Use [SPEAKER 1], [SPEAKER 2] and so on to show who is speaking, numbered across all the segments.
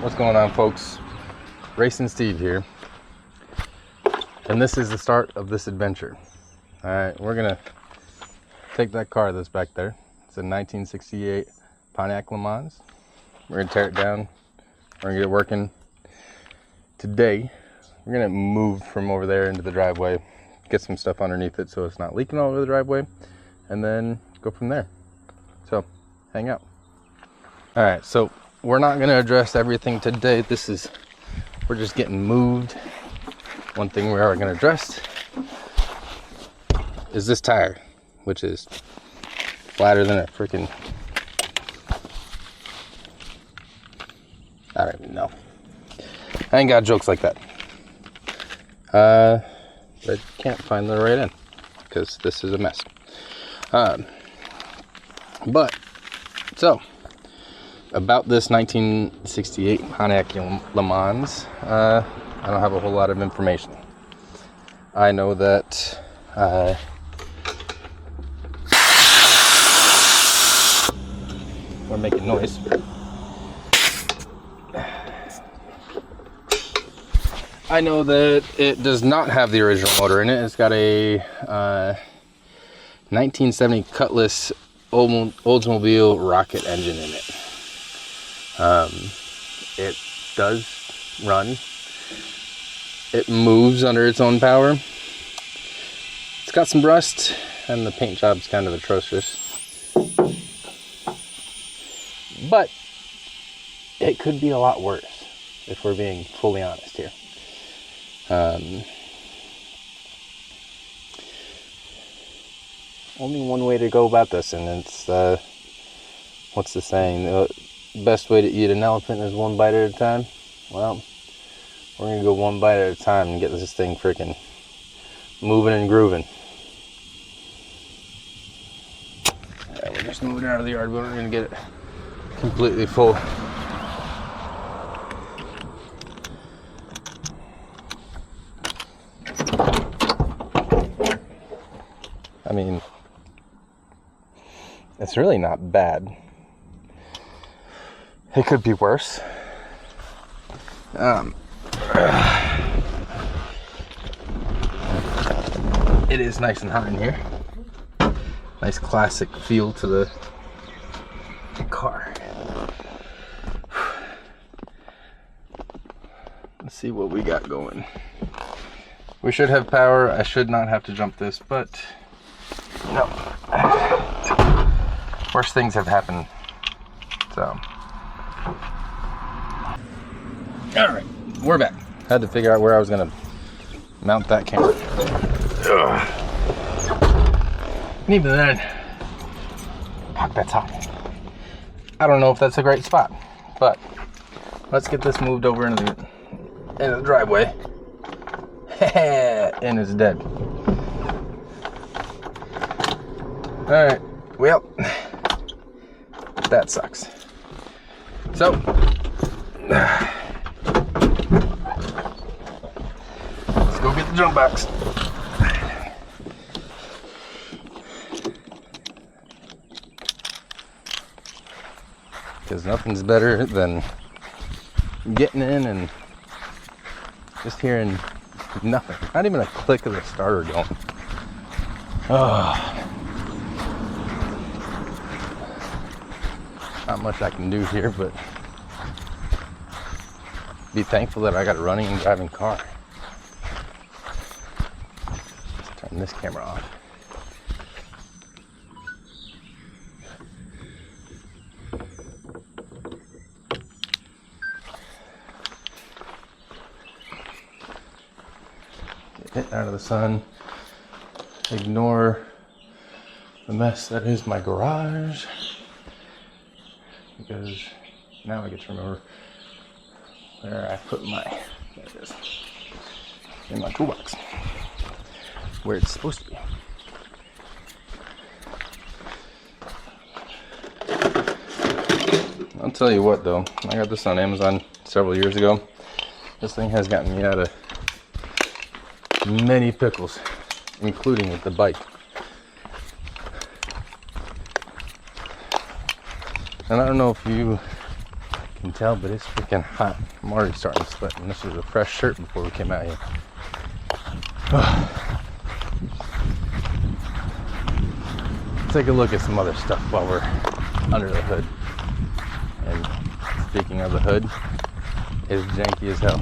[SPEAKER 1] What's going on, folks? Racing Steve here, and this is the start of this adventure. All right, we're gonna take that car that's back there. It's a 1968 Pontiac LeMans. We're gonna tear it down. We're gonna get it working today. We're gonna move from over there into the driveway, get some stuff underneath it so it's not leaking all over the driveway, and then go from there. So hang out. All right, so we're not gonna address everything today. We're just getting moved. One thing we are gonna address is this tire, which is flatter than a freaking, I don't even know. I ain't got jokes like that. I can't find the right end because this is a mess. But so about this 1968 Pontiac LeMans, I don't have a whole lot of information. I know that we're making noise. I know that it does not have the original motor in it. It's got a 1970 Cutlass Oldsmobile rocket engine in it. It does run. It moves under its own power. It's got some rust, and the paint job's kind of atrocious. But it could be a lot worse, if we're being fully honest here. Only one way to go about this, and it's what's the saying? The best way to eat an elephant is one bite at a time. Well, we're gonna go one bite at a time and get this thing freaking moving and grooving. Yeah, we're just moving out of the yard. We're gonna get it completely full. I mean, it's really not bad. It could be worse. It is nice and hot in here. Nice classic feel to the car. Let's see what we got going. We should have power. I should not have to jump this, but no. Worse things have happened. So. Alright, we're back. Had to figure out where I was gonna mount that camera. Ugh. And even then, fuck, that's hot. I don't know if that's a great spot, but let's get this moved over into the driveway. And it's dead. Alright, well, that sucks. So, let's go get the jump box. Because nothing's better than getting in and just hearing nothing. Not even a click of the starter going. Oh. Not much I can do here, but be thankful that I got a running and driving car. Let's turn this camera off. Get it out of the sun. Ignore the mess that is my garage. Because now I get to remember where I put there it is, in my toolbox, where it's supposed to be. I'll tell you what though, I got this on Amazon several years ago. This thing has gotten me out of many pickles, including with the bike. And I don't know if you can tell, but it's freaking hot. I'm already starting to sweat, and this was a fresh shirt before we came out here. Let's take a look at some other stuff while we're under the hood. And speaking of the hood, it's janky as hell.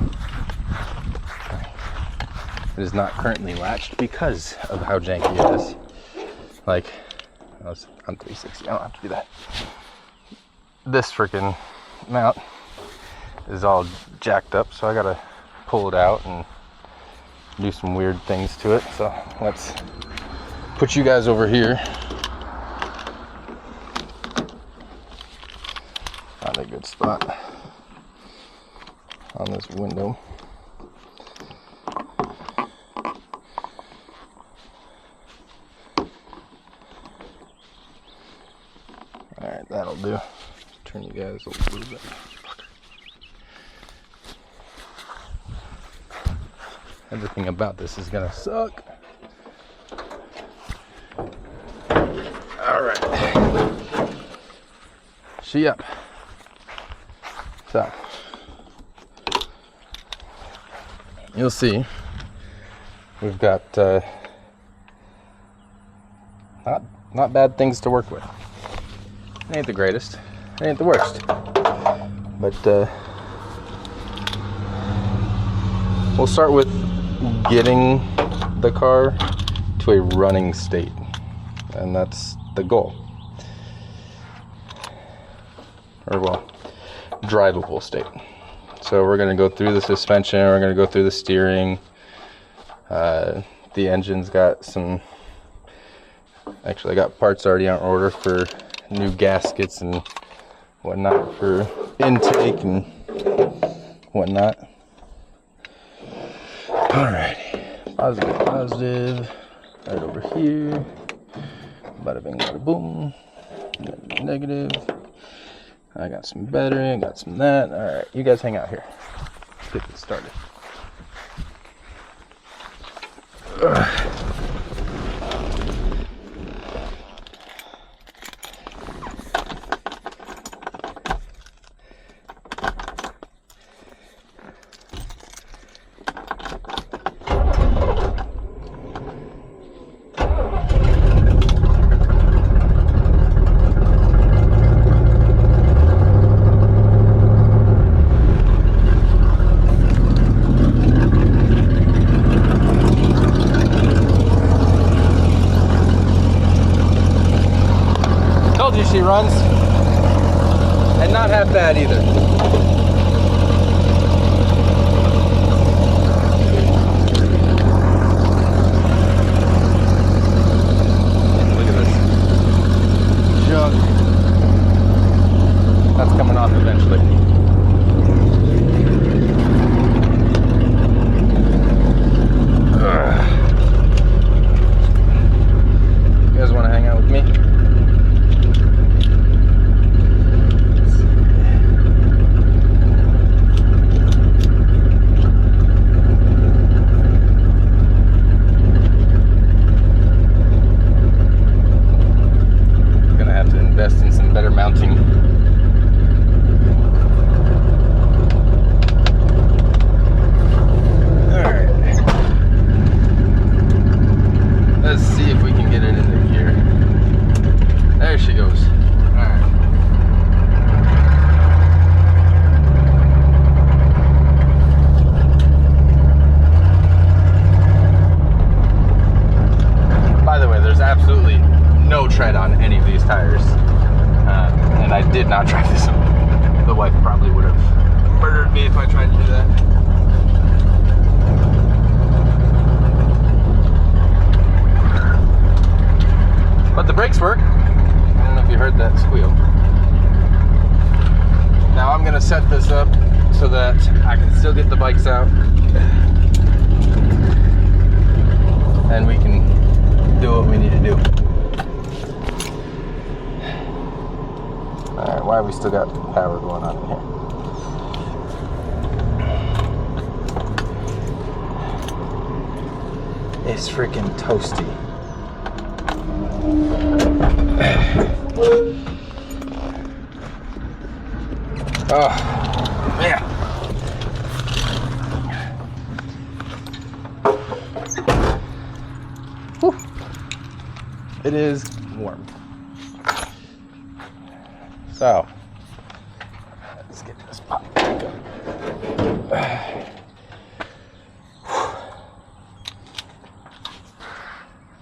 [SPEAKER 1] It is not currently latched because of how janky it is. Like, I'm 360, I don't have to do that. This freaking mount is all jacked up, so I gotta pull it out and do some weird things to it. So let's put you guys over here. Not a good spot on this window. Alright, that'll do. Turn you guys a little bit. Everything about this is gonna suck. Alright. She up. So you'll see we've got not bad things to work with. It ain't the greatest, it ain't the worst, but we'll start with getting the car to a running state, and that's the goal. Or, well, drivable state. So we're going to go through the suspension, we're going to go through the steering. The engine's got some, actually I got parts already on order for new gaskets and whatnot for intake and whatnot. Alrighty, positive, right over here. Bada bing, bada boom. Negative. I got some battery, I got some that. Alright, you guys hang out here. Let's get this started. She runs, and not half bad either. Look at this junk. That's coming off eventually. You guys want to hang out with me? Invest in some better mounting. Alright. Let's see if we can get it into gear. There she goes. Alright. By the way, there's absolutely no tread on any of these tires. And I did not drive this one. The wife probably would have murdered me if I tried to do that. But the brakes work. I don't know if you heard that squeal. Now I'm going to set this up so that I can still get the bikes out. And we can do what we need to do. Alright, why have we still got power going on in here? It's freaking toasty. Oh, man. Whew. It is warm. So, let's get this pop.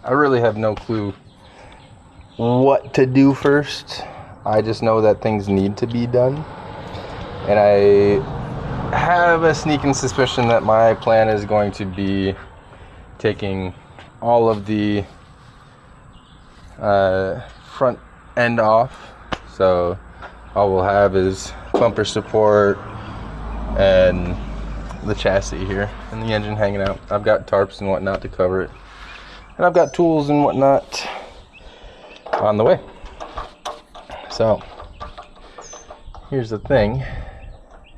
[SPEAKER 1] I really have no clue what to do first. I just know that things need to be done. And I have a sneaking suspicion that my plan is going to be taking all of the front end off. So all we'll have is bumper support and the chassis here and the engine hanging out. I've got tarps and whatnot to cover it. And I've got tools and whatnot on the way. So here's the thing.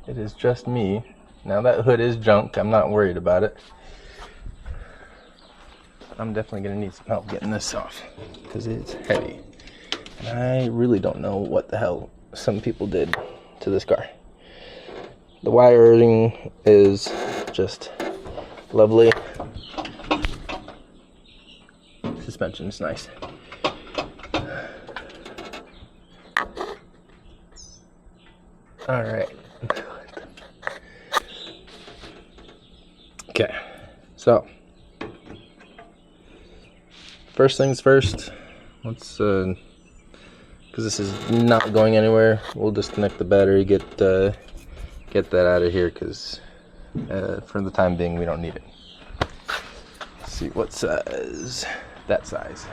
[SPEAKER 1] It is just me. Now that hood is junk. I'm not worried about it. I'm definitely going to need some help getting this off because it's heavy. And I really don't know what the hell some people did to this car. The wiring is just lovely. Suspension is nice. All right. Okay, so first things first, let's because this is not going anywhere, we'll disconnect the battery, get that out of here because for the time being we don't need it. Let's see what size. That size.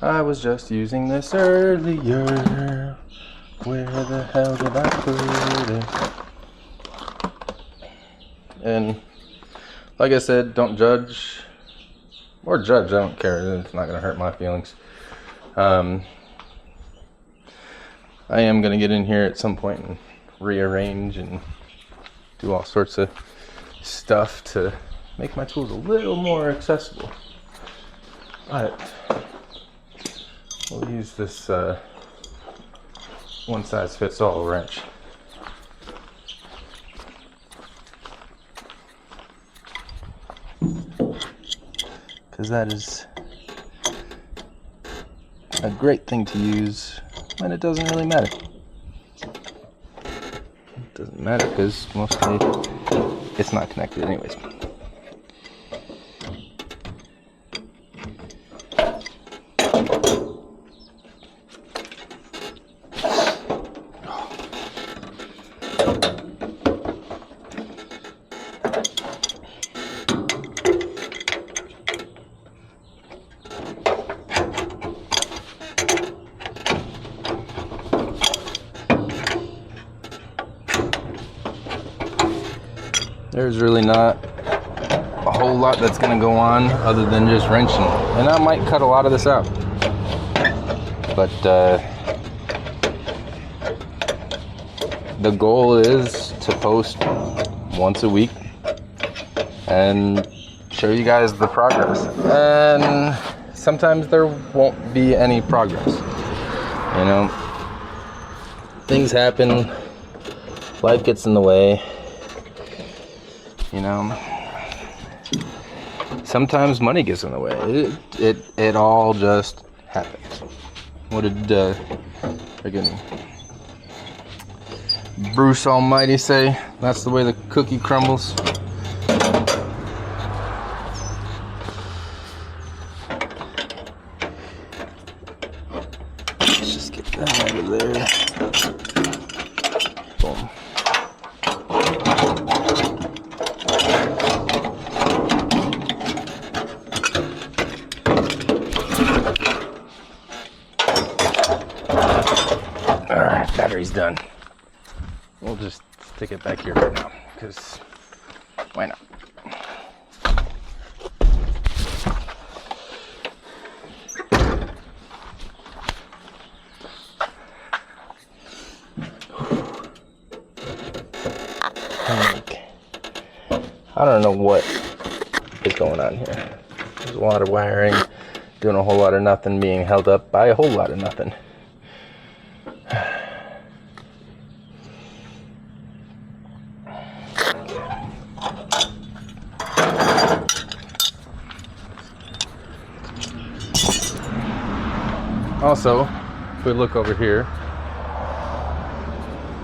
[SPEAKER 1] I was just using this earlier. Where the hell did I put it? And like I said, don't judge. Or judge, I don't care. It's not gonna hurt my feelings. I am gonna get in here at some point and rearrange and do all sorts of stuff to make my tools a little more accessible. But we'll use this one size fits all wrench. Because that is a great thing to use when it doesn't really matter. It doesn't matter because mostly it's not connected anyways. There's really not a whole lot that's going to go on other than just wrenching. And I might cut a lot of this out. But the goal is to post once a week and show you guys the progress. And sometimes there won't be any progress. You know, things happen, life gets in the way. You know, sometimes money gets in the way. It all just happens. What did friggin' Bruce Almighty say? That's the way the cookie crumbles. Let's just get that out of there. Boom. Alright, battery's done. We'll just stick it back here for now, because why not? I don't know what is going on here. There's a lot of wiring. doing a whole lot of nothing, being held up by a whole lot of nothing. Also, if we look over here,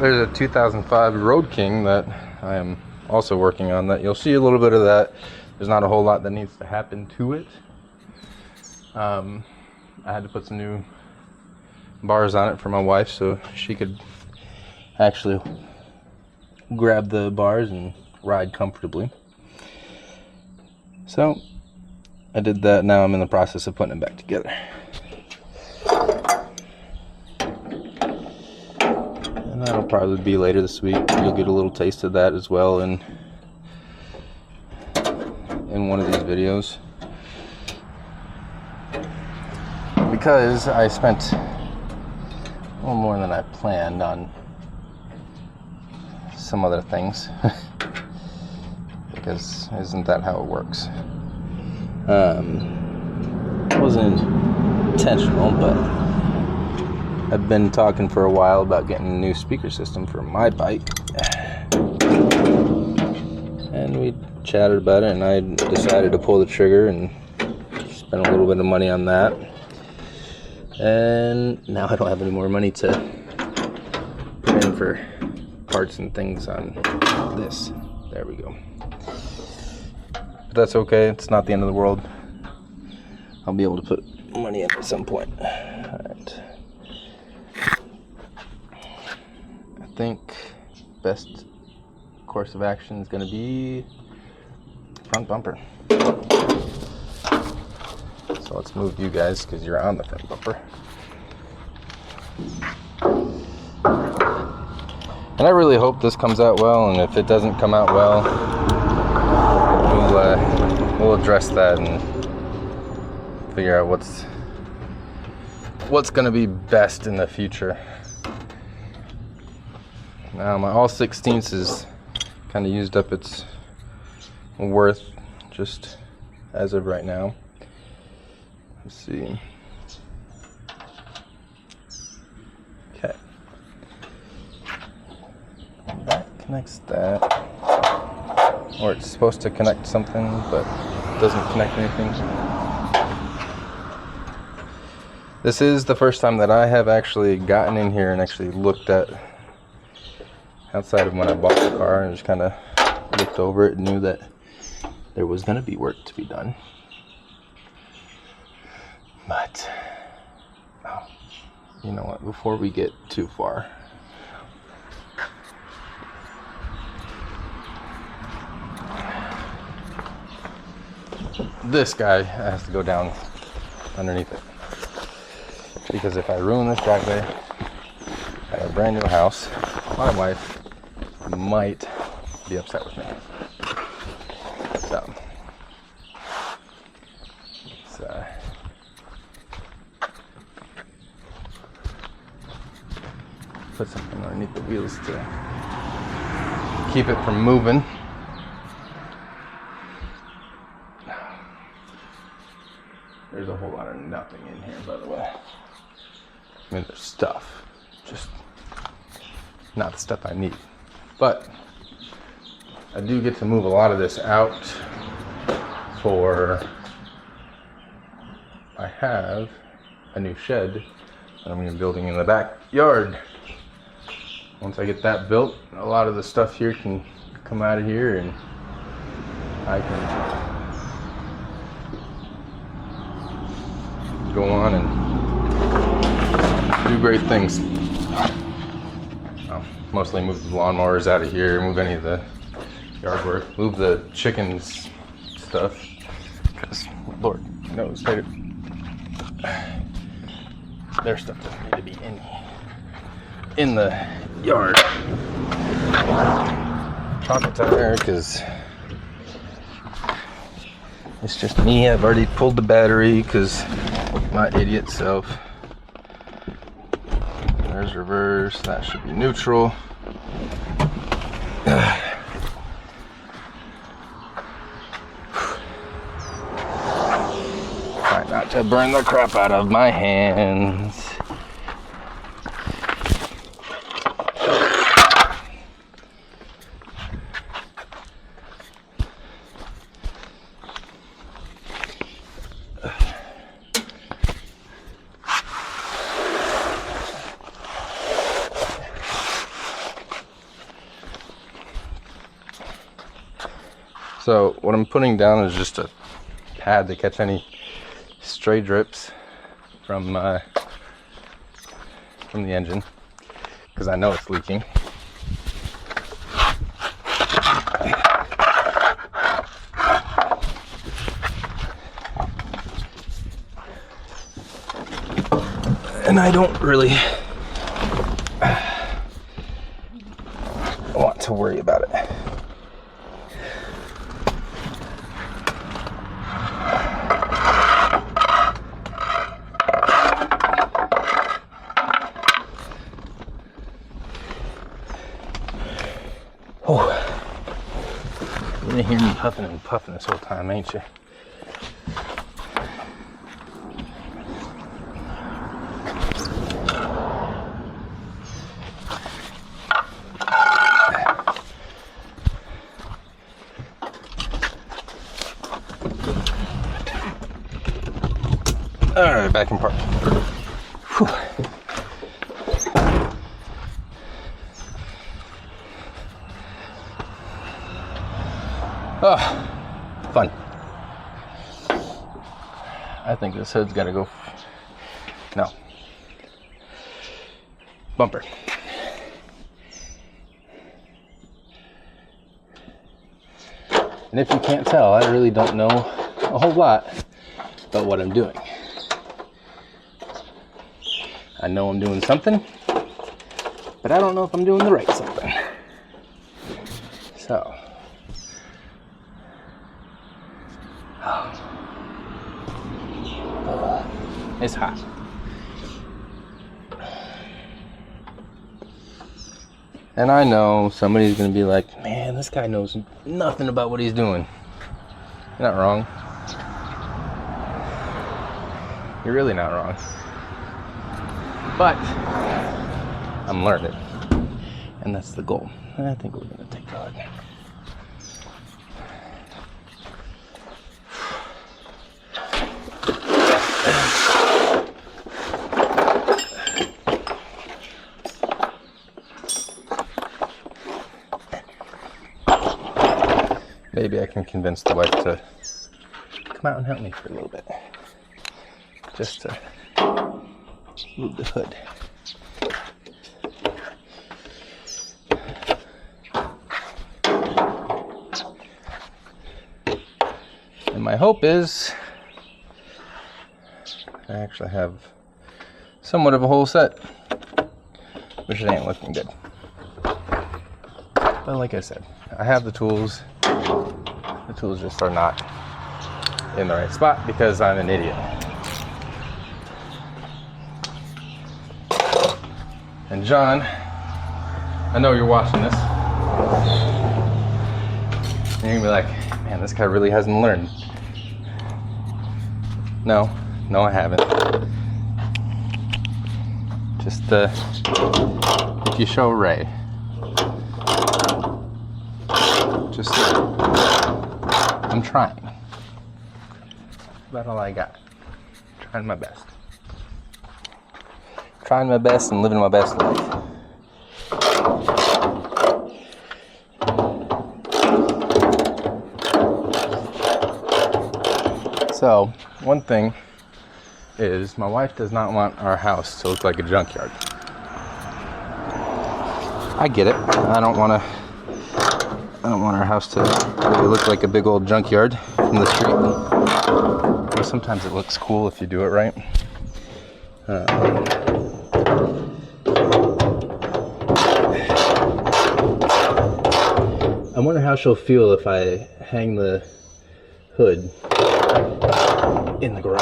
[SPEAKER 1] there's a 2005 Road King that I am also working on. That you'll see a little bit of that. There's not a whole lot that needs to happen to it. I had to put some new bars on it for my wife so she could actually grab the bars and ride comfortably. So I did that. Now I'm in the process of putting it back together. And that'll probably be later this week. You'll get a little taste of that as well in one of these videos. Because I spent a little more than I planned on some other things. Because isn't that how it works? It wasn't intentional, but I've been talking for a while about getting a new speaker system for my bike. And we chatted about it, and I decided to pull the trigger and spend a little bit of money on that. And now I don't have any more money to put in for parts and things on this. There we go. But that's okay. It's not the end of the world. I'll be able to put money in at some point. Alright. I think best course of action is going to be front bumper. So let's move you guys because you're on the front bumper. And I really hope this comes out well, and if it doesn't come out well, we'll address that and figure out what's going to be best in the future. Now my all 16ths is kind of used up its worth just as of right now. Let's see. Okay. That connects that. Or it's supposed to connect something, but it doesn't connect anything. This is the first time that I have actually gotten in here and actually looked at outside of when I bought the car, and just kind of looked over it and knew that there was going to be work to be done. But, oh, you know what, before we get too far, this guy has to go down underneath it. Because if I ruin this driveway at a brand new house, my wife might be upset with me. So, let's put something underneath the wheels to keep it from moving. There's a whole lot of nothing in here, by the way. I mean, there's stuff, just not the stuff I need. But I do get to move a lot of this out for, I have a new shed that I'm going to be building in the backyard. Once I get that built, a lot of the stuff here can come out of here and I can go on and do great things. I'll mostly move the lawnmowers out of here, move any of the yard work, move the chickens stuff, because Lord knows their stuff doesn't need to be in the yard. Chocolate tire, because it's just me. I've already pulled the battery because my idiot self. There's reverse, that should be neutral. Try not to burn the crap out of my hands. So what I'm putting down is just a pad to catch any stray drips from the engine, because I know it's leaking. And I don't really want to worry about it. Oh, you didn't hear me huffing and puffing this whole time, ain't you? All right, back in park. Whew. Oh, fun. I think this hood's gotta go. No. Bumper. And if you can't tell, I really don't know a whole lot about what I'm doing. I know I'm doing something, but I don't know if I'm doing the right something. So. It's hot. And I know somebody's gonna be like, man, this guy knows nothing about what he's doing. You're not wrong. You're really not wrong. But I'm learning. And that's the goal. And I think we're gonna take the hood. Maybe I can convince the wife to come out and help me for a little bit. Just to move the hood. And my hope is I actually have somewhat of a whole set, which it ain't looking good. But like I said, I have the tools. The tools just are not in the right spot because I'm an idiot. And John, I know you're watching this. And you're gonna be like, man, this guy really hasn't learned. No, I haven't. Just if you show Ray, just I'm trying. That's about all I got. Trying my best. Trying my best and living my best life. So, one thing is my wife does not want our house to look like a junkyard. I get it. I don't want our house to really look like a big old junkyard from the street. But sometimes it looks cool if you do it right. I wonder how she'll feel if I hang the hood in the garage.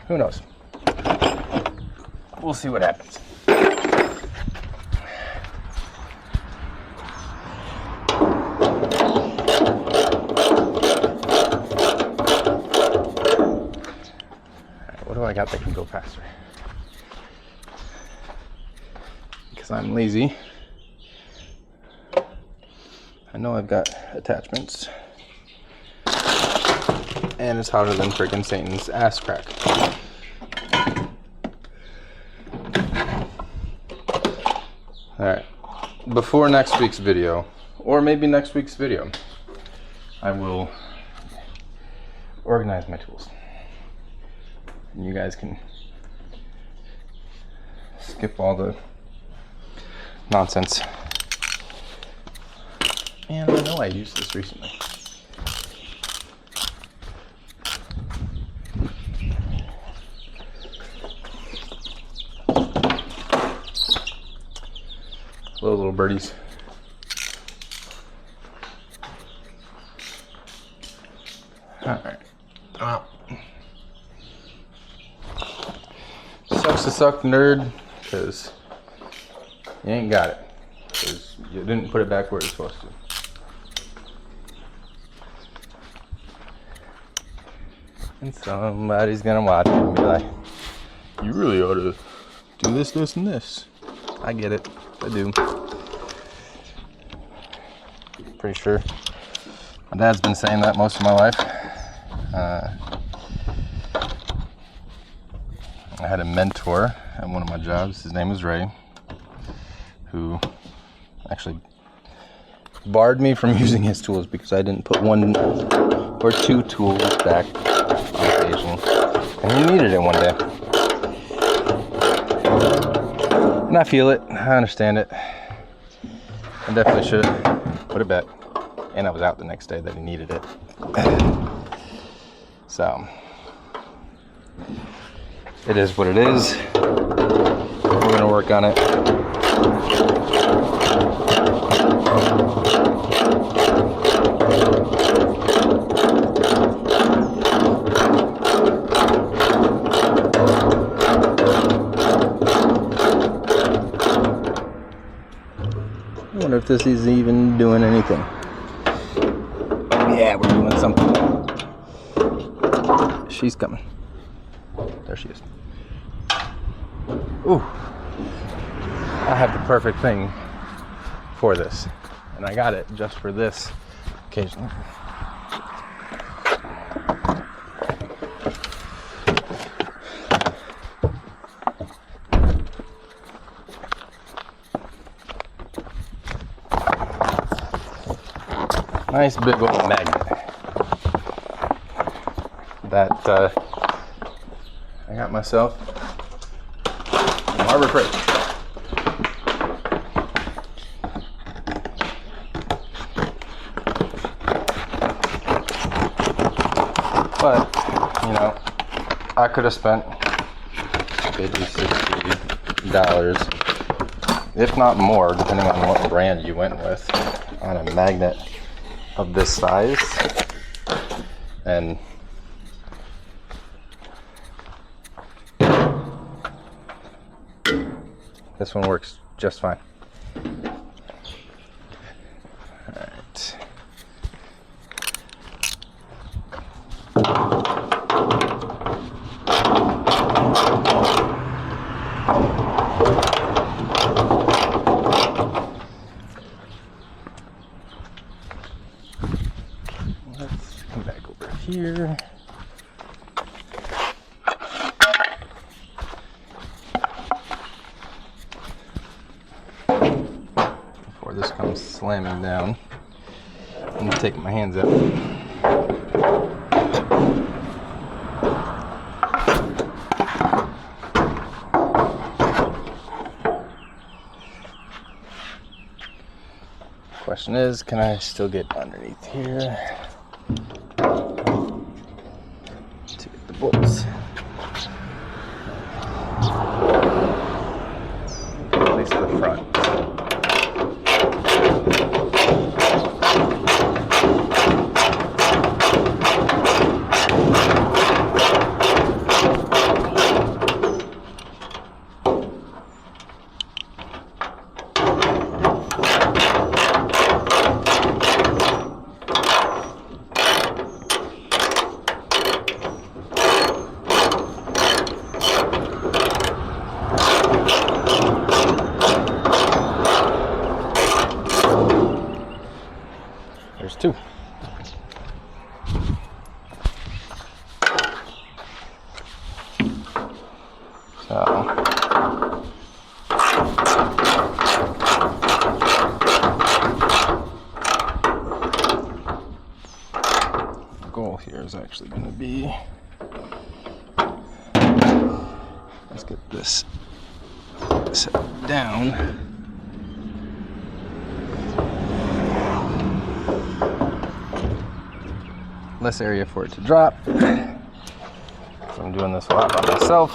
[SPEAKER 1] Who knows? We'll see what happens. I got that can go faster. Because I'm lazy. I know I've got attachments. And it's hotter than freaking Satan's ass crack. Alright. Before next week's video, or maybe next week's video, I will organize my tools. And you guys can skip all the nonsense. Man, I know I used this recently. Hello, little birdies. Alright. Wow. Sucks to suck, nerd, because you ain't got it. Because you didn't put it back where it's supposed to. And somebody's gonna watch it and be like, you really ought to do this, this, and this. I get it. I do. Pretty sure my dad's been saying that most of my life. I had a mentor at one of my jobs. His name was Ray, who actually barred me from using his tools because I didn't put 1 or 2 tools back on occasion. And he needed it one day. And I feel it. I understand it. I definitely should have put it back. And I was out the next day that he needed it. So, it is what it is. We're going to work on it. I wonder if this is even doing anything. Yeah, we're doing something. She's coming. There she is. Ooh. I have the perfect thing for this. And I got it just for this occasion. Nice big old magnet that I got myself from Harbor Freight. But, you know, I could have spent maybe $60, if not more, depending on what brand you went with, on a magnet of this size. And this one works just fine. All right. Let's come back over here. Before this comes slamming down, I'm going to take my hands out. Question is, can I still get underneath here to get the bolts? At least the front. there's two. So the goal here is actually going to be, let's get this set down. Less area for it to drop. So I'm doing this a lot by myself.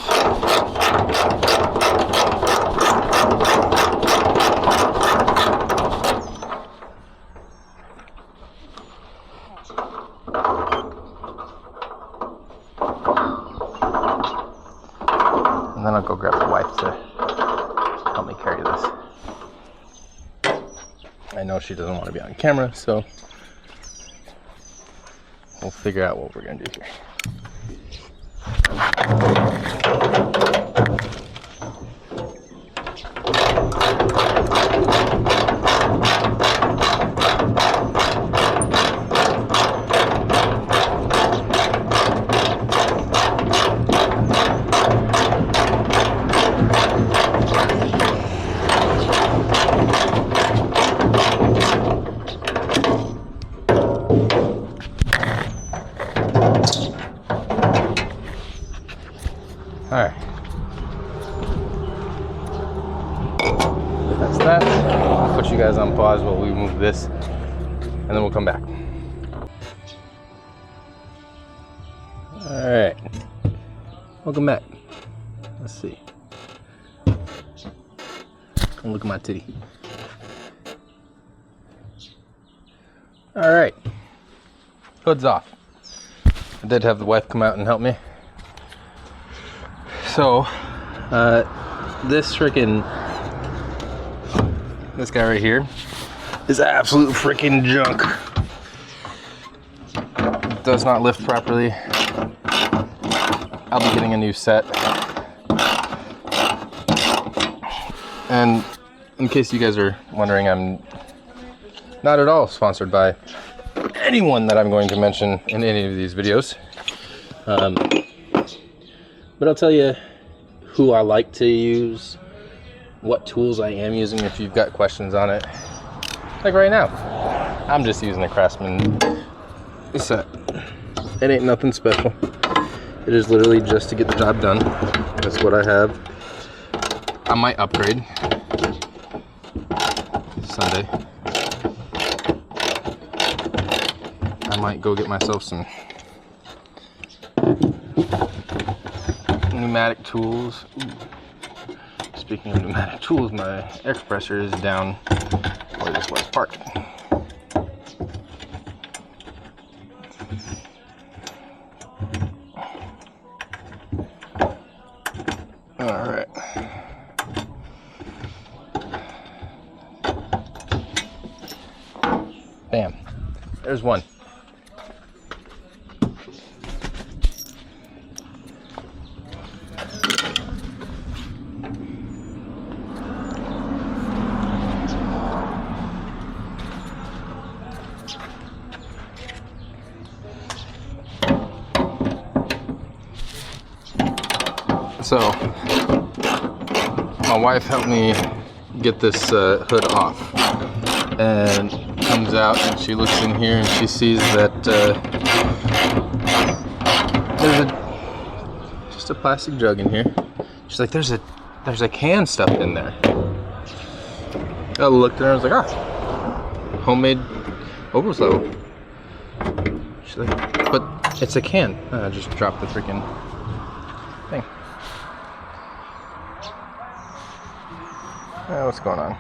[SPEAKER 1] And then I'll go grab the wife to help me carry this. I know she doesn't want to be on camera, so we'll figure out what we're gonna do here. All right, that's that. I'll put you guys on pause while we move this, and then we'll come back. All right, welcome back. Let's see. Come look at my titty. All right, hood's off. I did have the wife come out and help me. So, this guy right here is absolute freaking junk. Does not lift properly. I'll be getting a new set. And in case you guys are wondering, I'm not at all sponsored by anyone that I'm going to mention in any of these videos. But I'll tell you who I like to use, what tools I am using if you've got questions on it. Like right now, I'm just using a Craftsman set. It ain't nothing special. It is literally just to get the job done. That's what I have. I might upgrade Sunday. I might go get myself some pneumatic tools. Ooh. Speaking of pneumatic tools, my air compressor is down where this was parked. All right. Bam. There's one. So, my wife helped me get this hood off, and comes out and she looks in here and she sees that there's just a plastic jug in here. She's like, there's a can stuffed in there. I looked at her and I was like, ah, homemade overflow. She's like, but it's a can. I just dropped the freaking thing. What's going on?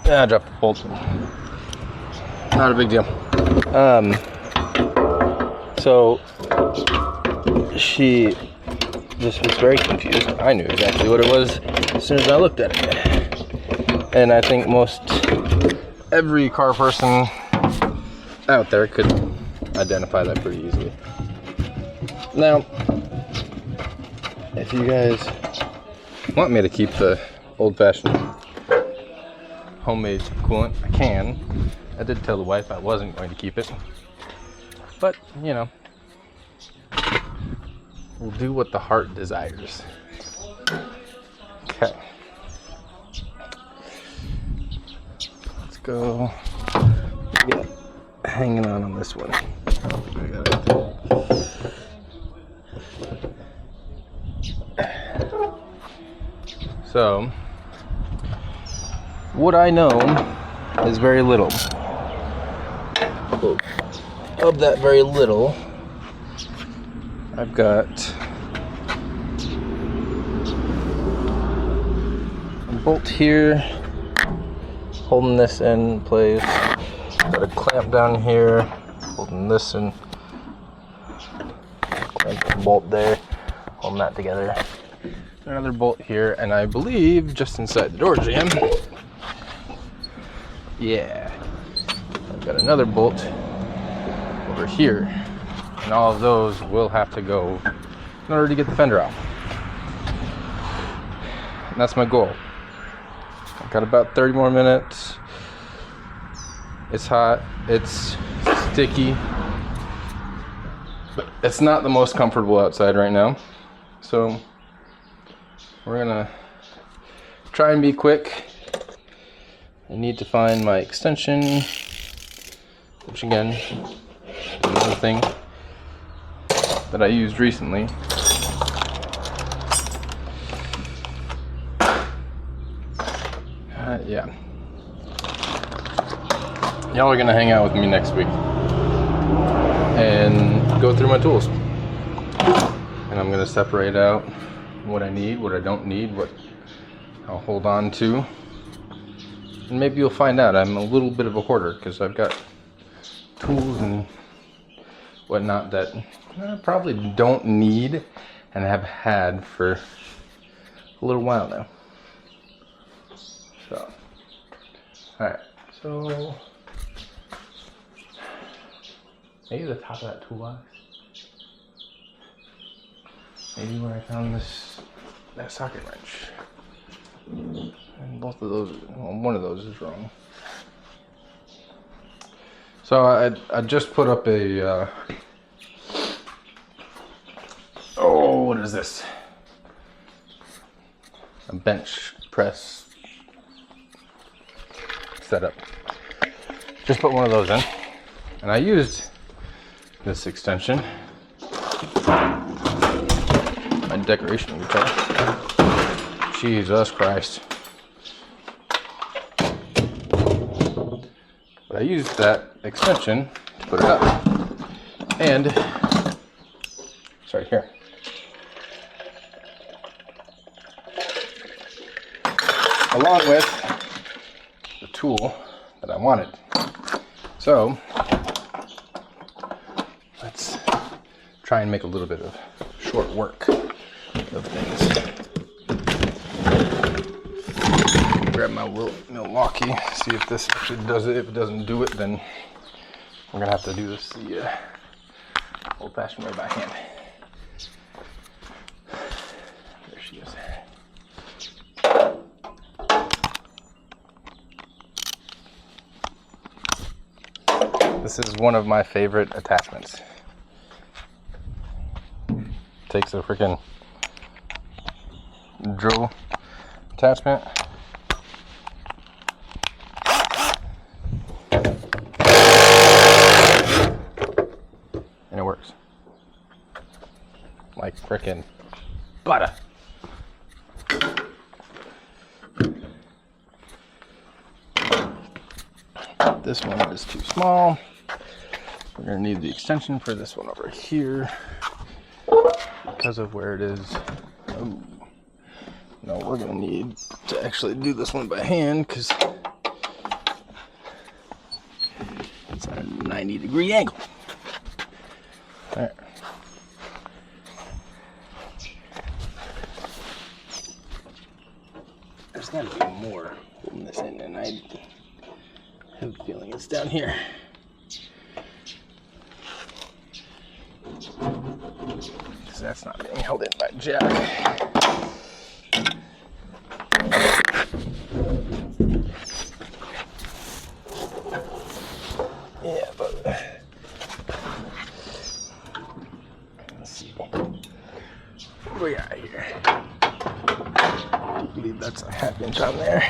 [SPEAKER 1] Yeah, I dropped the bolt. Not a big deal. So she just was very confused. I knew exactly what it was as soon as I looked at it. And I think every car person out there could identify that pretty easily. Now, if you guys want me to keep the old-fashioned homemade coolant, I can. I did tell the wife I wasn't going to keep it, but you know, we'll do what the heart desires. Okay, let's go. Yeah, hanging on this one. So, what I know is very little. Of that very little, I've got a bolt here holding this in place. Got a clamp down here holding this in. Clamp and bolt there, holding that together. Another bolt here, and I believe just inside the door jamb. Yeah, I've got another bolt over here, and all of those will have to go in order to get the fender off. And that's my goal. I've got about 30 more minutes. It's hot, it's sticky, but it's not the most comfortable outside right now, so we're gonna try and be quick. I need to find my extension, which again, another thing that I used recently. Yeah. Y'all are gonna hang out with me next week and go through my tools. And I'm gonna separate out what I need, what I don't need, what I'll hold on to. And maybe you'll find out I'm a little bit of a hoarder because I've got tools and whatnot that I probably don't need and have had for a little while now. So, alright, so maybe the top of that toolbox. Maybe where I found that socket wrench. And both of those, well, one of those is wrong. So I just put up a, what is this? A bench press setup. Just put one of those in. And I used this extension, my decoration guitar. Jesus Christ. But I used that extension to put it up. And it's right here. Along with the tool that I wanted. So let's try and make a little bit of short work of things. Grab my Milwaukee, see if this actually does it. If it doesn't do it, then we're gonna have to do this the old-fashioned way by hand. There she is. This is one of my favorite attachments. Takes a freaking drill attachment. And it works. Like freaking butter. This one is too small. We're gonna need the extension for this one over here because of where it is. Oh. No, we're gonna need to actually do this one by hand because it's at a 90-degree angle. All right. There's gotta be more holding this in, and I have a feeling it's down here. because that's not being held in by jack. Yeah, but let's see. What do we got here? I believe that's a 1/2 inch on there.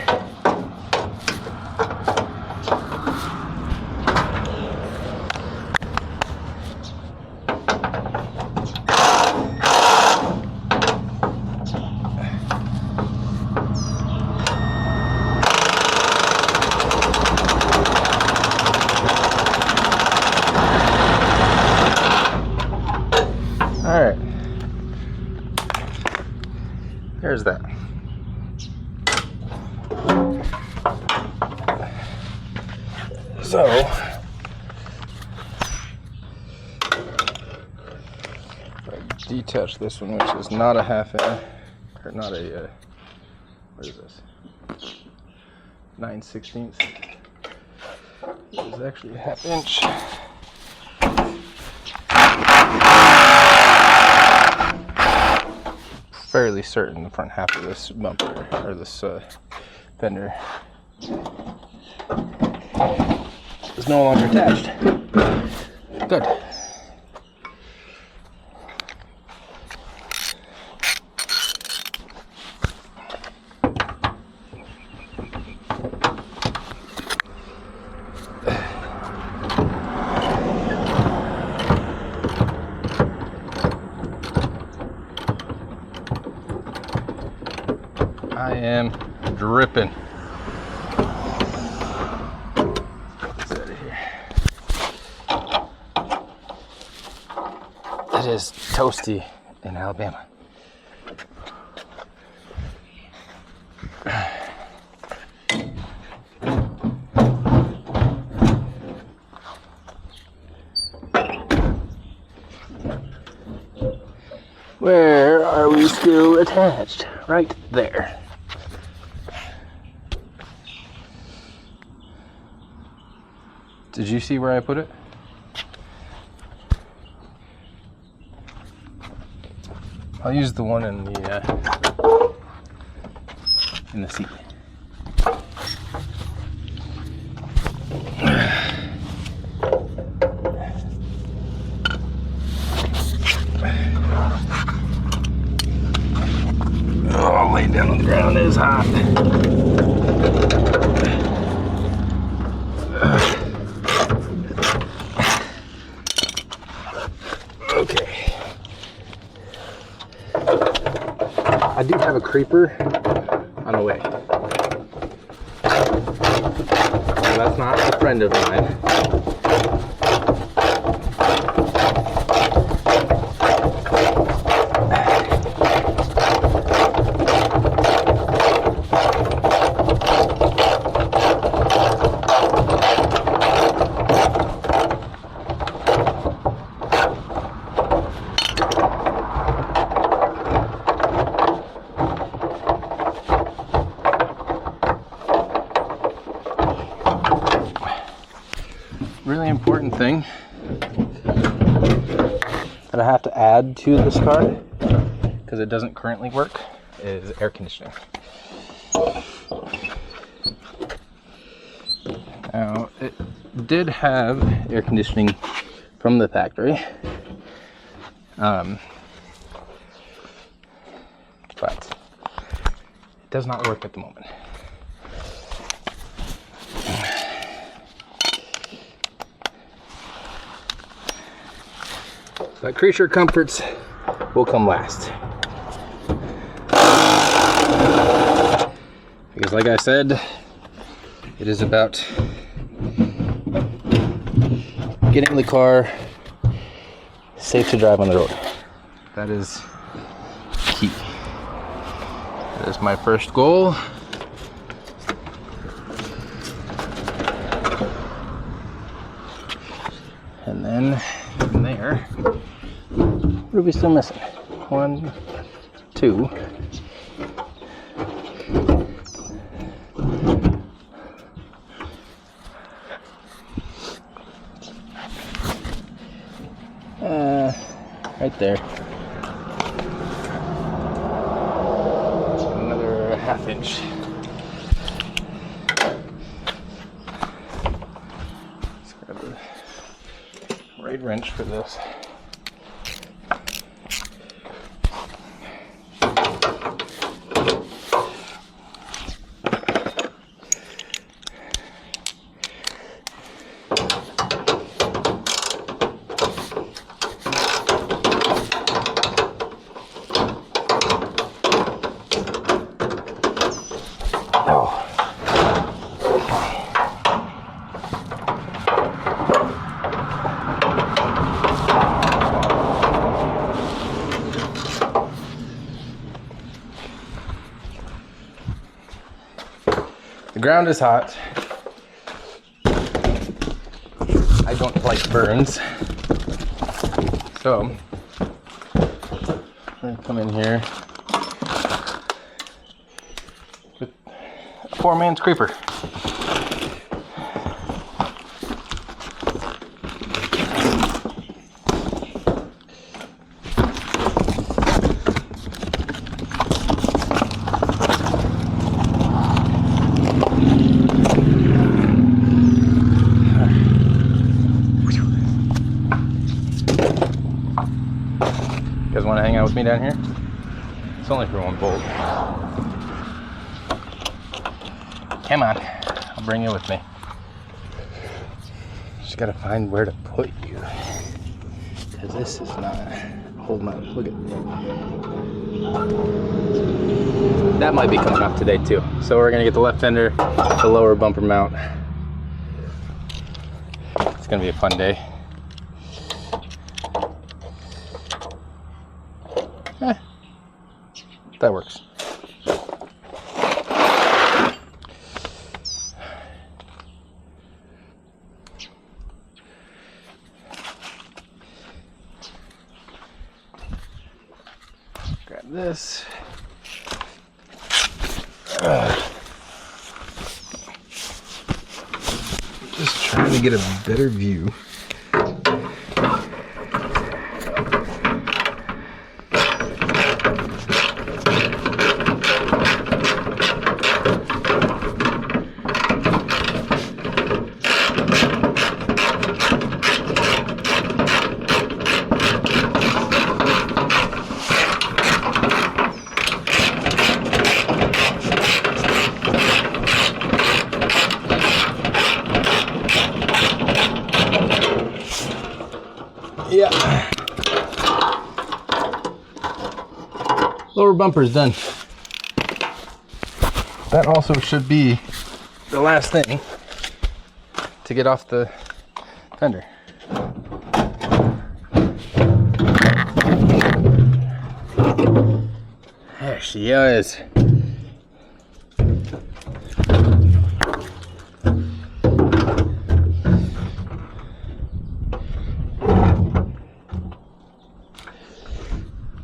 [SPEAKER 1] All right, there's that. So, I detach this one, which is not a 1/2 inch, or not a, what is this? 9/16. It is actually a 1/2 inch. Fairly certain the front half of this bumper, or this fender, is no longer attached. Good. I am dripping. What's out of here? It is toasty in Alabama. Where are we still attached? Right there. Did you see where I put it? I'll use the one in the seat. Oh, laying down on the ground is hot. Okay. I do have a creeper on the way. Well, that's not a friend of mine. Really important thing that I have to add to this car, because it doesn't currently work, is air conditioning. Now, it did have air conditioning from the factory, but it does not work at the moment. But creature comforts will come last. Because like I said, it is about getting the car safe to drive on the road. That is key. That is my first goal. And then from there, what are we still missing? 1, 2. right there. Another 1/2 inch. Let's grab the right wrench for this. The ground is hot. I don't like burns. So, I'm gonna come in here with a 4-man's creeper. You guys want to hang out with me down here? It's only for 1 bolt. Come on, I'll bring you with me. Just gotta find where to put you, because this is not holding up. Look at that. Might be coming off today too. So we're gonna get the left fender, the lower bumper mount. It's gonna be a fun day. That works. Grab this. Just trying to get a better view. Yeah. Lower bumper's done. That also should be the last thing to get off the fender. There she is.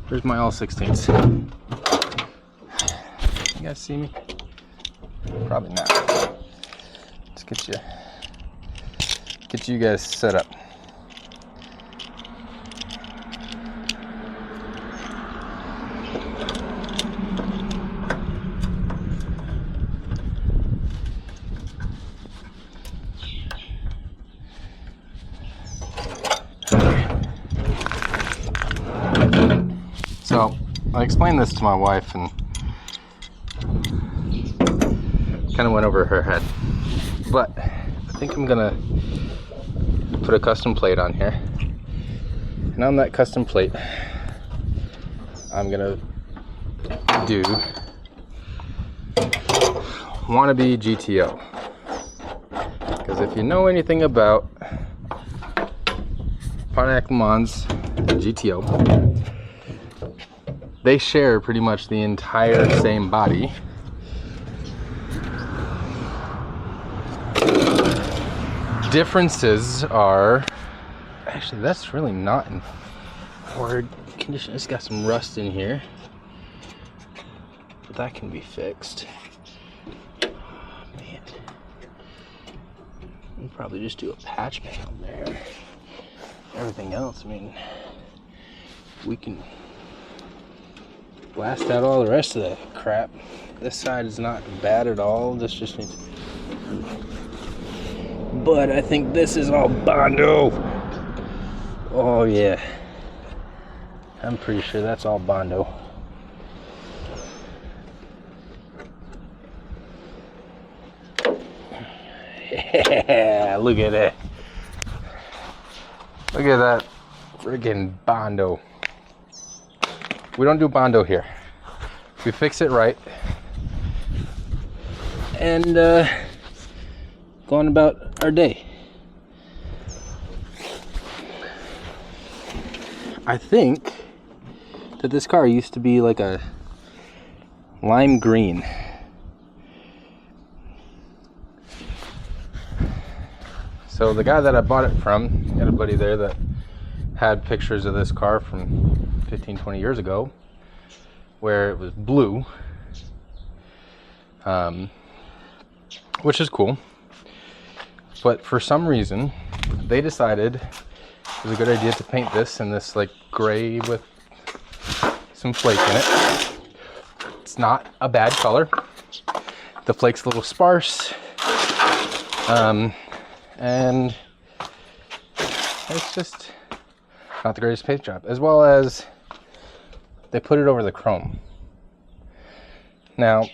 [SPEAKER 1] There's my all 16s. You guys see me? Probably not. Let's get you guys set up. So I explained this to my wife and kind of went over her head, but I think I'm gonna put a custom plate on here, and on that custom plate I'm gonna do wannabe GTO, because if you know anything about Pontiac LeMans GTO, they share pretty much the entire same body. Differences are, actually that's really not in horrid condition. It's got some rust in here, but that can be fixed. Oh, man, we'll probably just do a patch paint on there. Everything else, I mean, we can blast out all the rest of that crap. This side is not bad at all. This just needs, but I think this is all Bondo. Oh yeah, I'm pretty sure that's all Bondo. Yeah, look at that. Look at that friggin' Bondo. We don't do Bondo here. We fix it right and go on about our day. I think that this car used to be like a lime green. So the guy that I bought it from, got a buddy there that had pictures of this car from 15-20 years ago where it was blue, which is cool, but for some reason they decided it was a good idea to paint this in this like gray with some flake in it. It's not a bad color. The flake's a little sparse, and it's just not the greatest paint job, as well as they put it over the chrome. Now,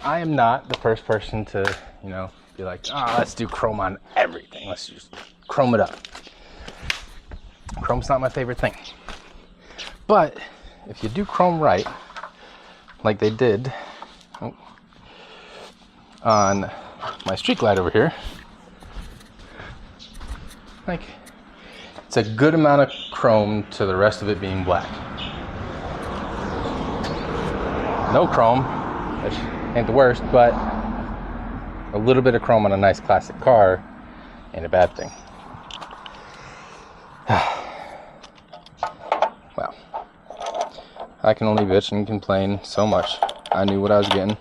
[SPEAKER 1] I am not the first person to, you know, be like, oh, let's do chrome on everything. Let's just chrome it up. Chrome's not my favorite thing. But if you do chrome right, like they did on my street glide over here, like, it's a good amount of chrome to the rest of it being black. No chrome, which ain't the worst, but a little bit of chrome on a nice classic car ain't a bad thing. Well, I can only bitch and complain so much. I knew what I was getting.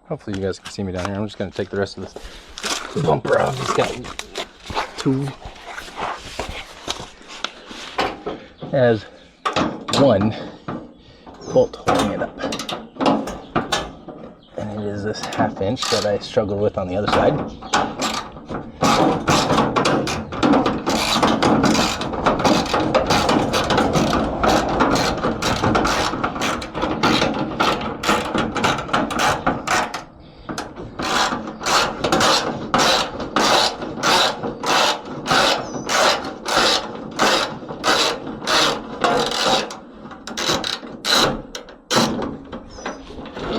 [SPEAKER 1] Hopefully you guys can see me down here. I'm just going to take the rest of this bumper off. It's got two. It has one bolt holding it up. And it is this 1/2 inch that I struggled with on the other side.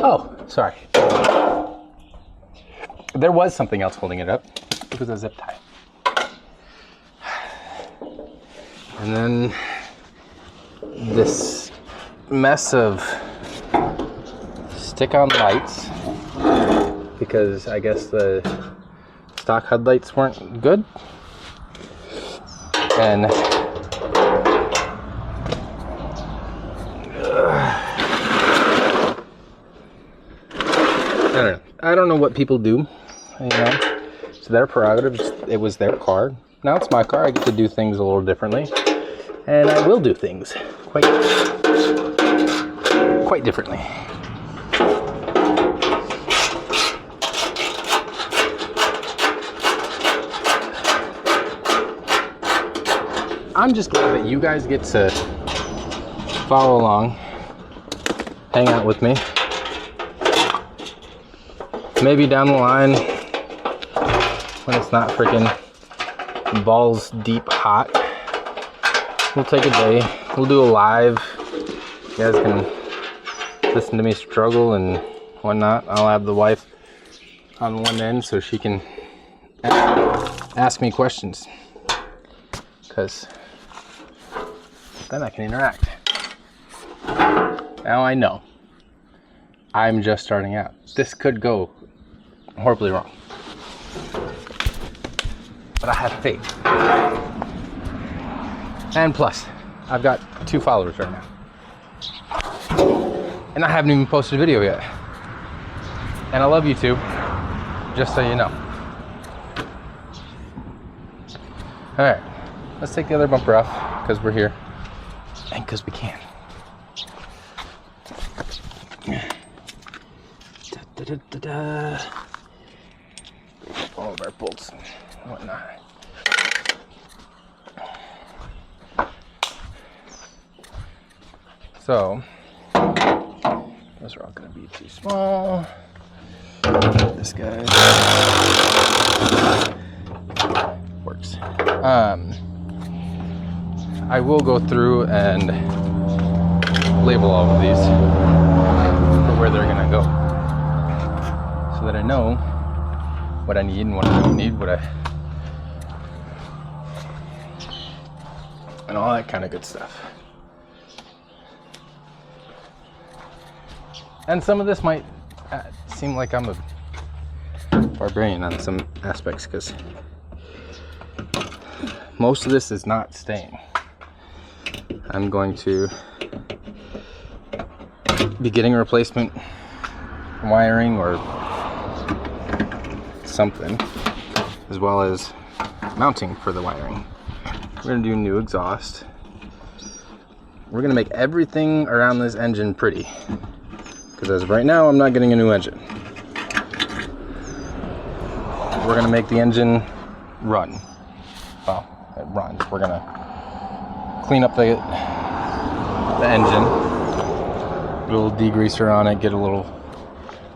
[SPEAKER 1] Oh, sorry. There was something else holding it up. It was a zip tie. And then this mess of stick-on lights, because I guess the stock headlights weren't good. And I don't know what people do, you know, it's their prerogative. It was their car. Now it's my car. I get to do things a little differently, and I will do things quite differently. I'm just glad that you guys get to follow along, hang out with me. Maybe down the line, when it's not freaking balls deep hot, we'll take a day. We'll do a live. You guys can listen to me struggle and whatnot. I'll have the wife on one end so she can ask me questions, because then I can interact. Now I know I'm just starting out. This could go horribly wrong, but I have faith. And plus, I've got 2 followers right now. And I haven't even posted a video yet. And I love you too, just so you know. All right, let's take the other bumper off because we're here and because we can. All of our bolts and whatnot. So, those are all going to be too small. This guy works. I will go through and label all of these for where they're going to go, so that I know what I need and what I don't need, and all that kind of good stuff. And some of this might seem like I'm a barbarian on some aspects, because most of this is not staying. I'm going to be getting a replacement wiring or something, as well as mounting for the wiring. We're going to do new exhaust. We're going to make everything around this engine pretty, because as of right now, I'm not getting a new engine. We're going to make the engine run. Well, it runs. We're going to clean up the engine, a little degreaser on it, get a little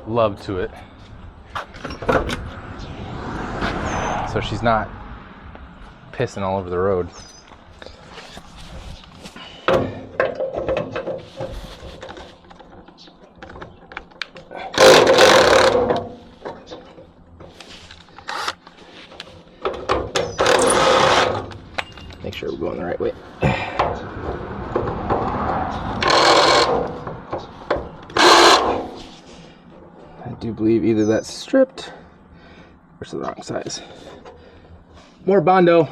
[SPEAKER 1] love to it, so she's not pissing all over the road. Make sure we're going the right way. I do believe either that's stripped or it's the wrong size. More Bondo.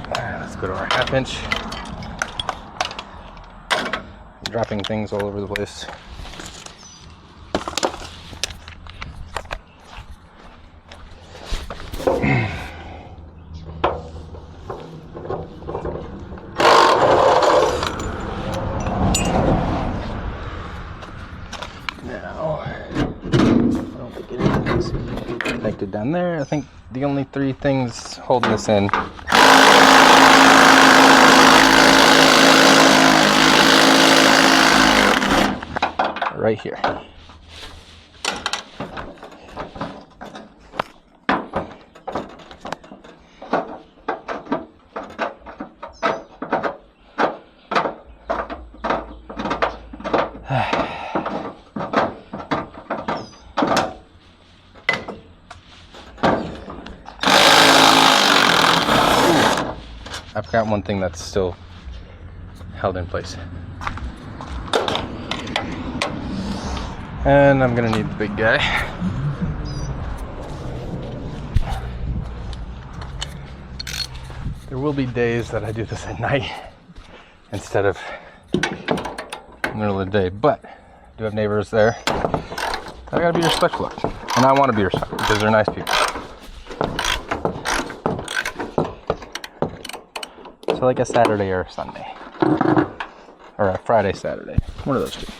[SPEAKER 1] Alright, let's go to our 1/2 inch. I'm dropping things all over the place. Connected down there. I think the only 3 things holding this in are right here. I forgot one thing that's still held in place. And I'm gonna need the big guy. There will be days that I do this at night instead of in the middle of the day, but I do have neighbors there. I gotta be respectful of, and I want to be respectful because they're nice people. So like a Saturday or a Sunday, or a Friday, Saturday, one of those two.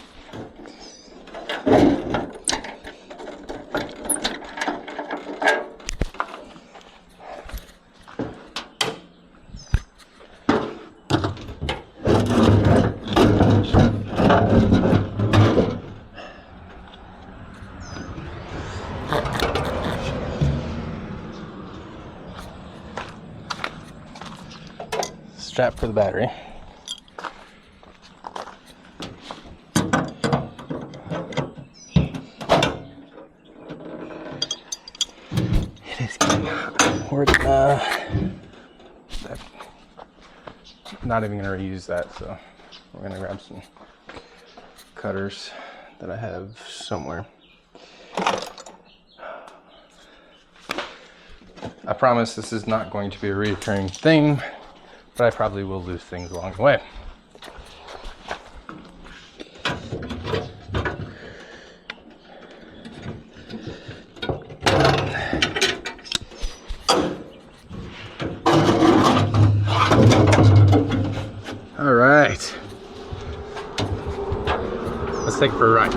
[SPEAKER 1] Strap for the battery. It is getting hot. We're not even going to reuse that, so we're going to grab some cutters that I have somewhere. I promise this is not going to be a recurring thing, but I probably will lose things along the way. take it for a ride.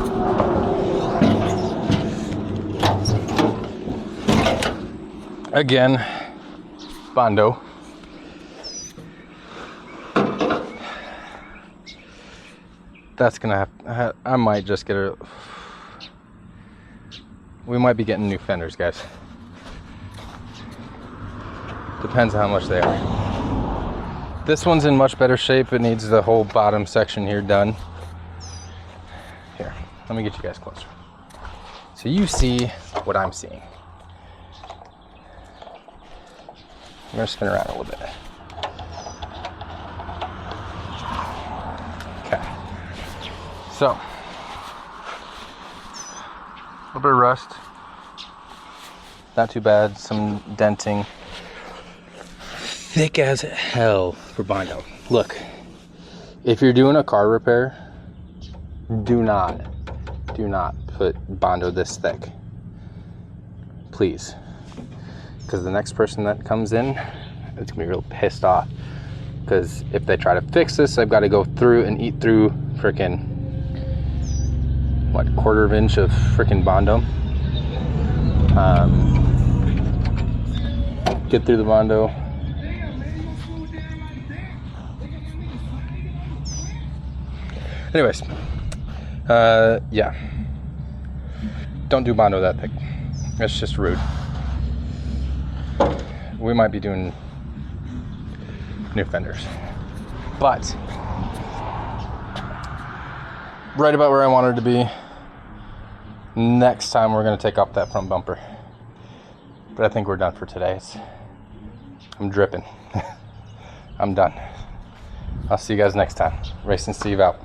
[SPEAKER 1] Again, Bondo. That's gonna have, I might just get a, we might be getting new fenders, guys. Depends on how much they are. This one's in much better shape. It needs the whole bottom section here done. Here, let me get you guys closer, so you see what I'm seeing. I'm gonna spin around a little bit. Okay. So, a little bit of rust. Not too bad. Some denting. Thick as hell for Bondo. Look, if you're doing a car repair, do not put Bondo this thick. Please. Because the next person that comes in, it's gonna be real pissed off. Because if they try to fix this, I've got to go through and eat through frickin' what, 1/4 inch of frickin' Bondo. Get through the Bondo. Anyways, yeah. Don't do Bondo that thick. It's just rude. We might be doing new fenders, but right about where I wanted to be. Next time we're going to take off that front bumper, but I think we're done for today. I'm dripping. I'm done. I'll see you guys next time. Racing Steve out.